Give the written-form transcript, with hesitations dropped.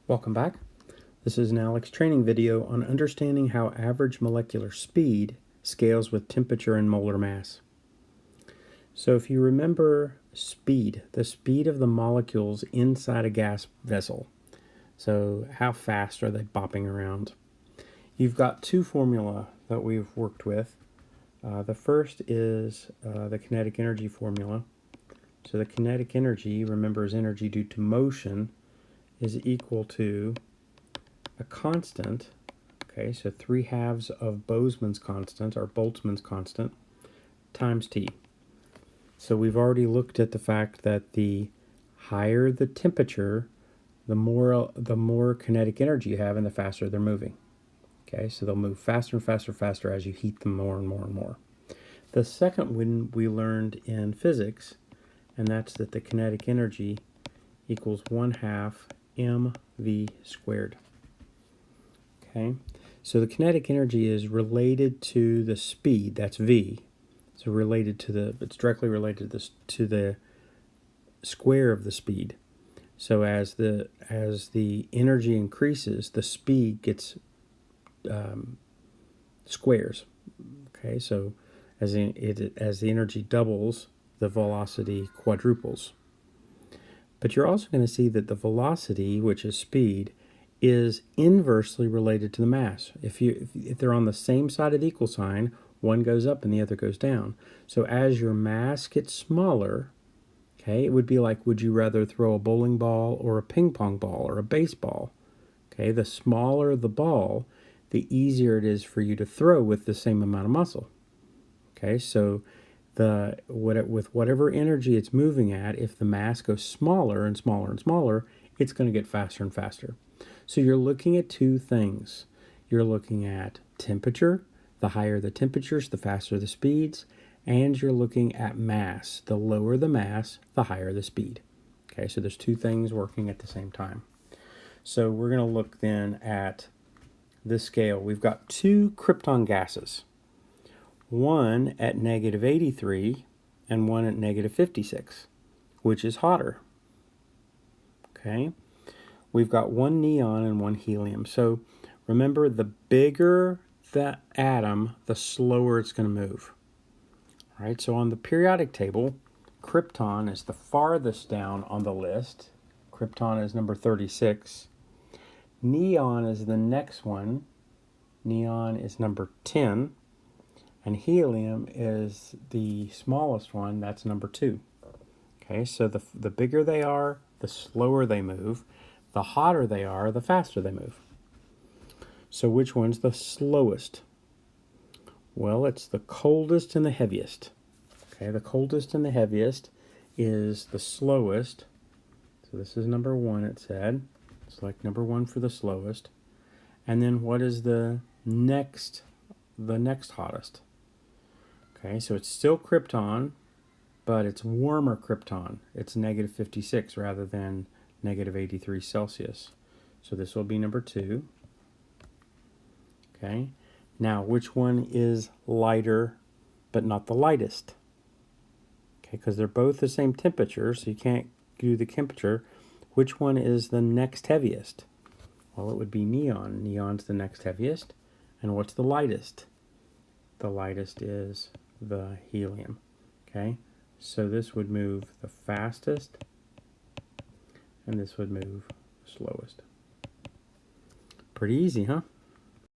Welcome back. This is an Aleks training video on understanding how average molecular speed scales with temperature and molar mass. So if you remember speed, the speed of the molecules inside a gas vessel. So how fast are they bopping around? You've got two formula that we've worked with. The first is the kinetic energy formula. So the kinetic energy, remember, is energy due to motion, is equal to a constant, okay, so 3/2 of Boltzmann's constant, or Boltzmann's constant, times T. So we've already looked at the fact that the higher the temperature, the more kinetic energy you have and the faster they're moving. Okay, so they'll move faster and faster and faster as you heat them more and more and more. The second one we learned in physics, and that's that the kinetic energy equals 1/2 mv squared. Okay, so the kinetic energy is related to the speed, that's v. So it's directly related to the square of the speed. So as the energy increases, the speed gets squares. Okay, so as the energy doubles, the velocity quadruples. But you're also going to see that the velocity, which is speed, is inversely related to the mass. If they're on the same side of the equal sign, one goes up and the other goes down. So as your mass gets smaller, okay, it would be like, would you rather throw a bowling ball or a ping pong ball or a baseball? Okay, the smaller the ball, the easier it is for you to throw with the same amount of muscle. Okay, so with whatever energy it's moving at, if the mass goes smaller and smaller and smaller, it's going to get faster and faster. So you're looking at two things. You're looking at temperature. The higher the temperatures, the faster the speeds. And you're looking at mass. The lower the mass, the higher the speed. Okay, so there's two things working at the same time. So we're going to look then at this scale. We've got two krypton gases. One at -83 and one at -56, which is hotter. Okay, we've got one neon and one helium. So remember, the bigger the atom, the slower it's going to move. All right, so on the periodic table, krypton is the farthest down on the list. Krypton is number 36. Neon is the next one. Neon is number 10. And helium is the smallest one, that's number 2. Okay, so the bigger they are, the slower they move. The hotter they are, the faster they move. So which one's the slowest? Well, it's the coldest and the heaviest. Okay, the coldest and the heaviest is the slowest. So this is number 1, it said. Select number 1 for the slowest. And then what is the next hottest? Okay, so it's still krypton, but it's warmer krypton. It's -56 rather than -83 Celsius. So this will be number 2. Okay, now which one is lighter but not the lightest? Okay, because they're both the same temperature, so you can't do the temperature. Which one is the next heaviest? Well, it would be neon. Neon's the next heaviest. And what's the lightest? The lightest is the helium. Okay, so this would move the fastest and this would move the slowest. Pretty easy, huh?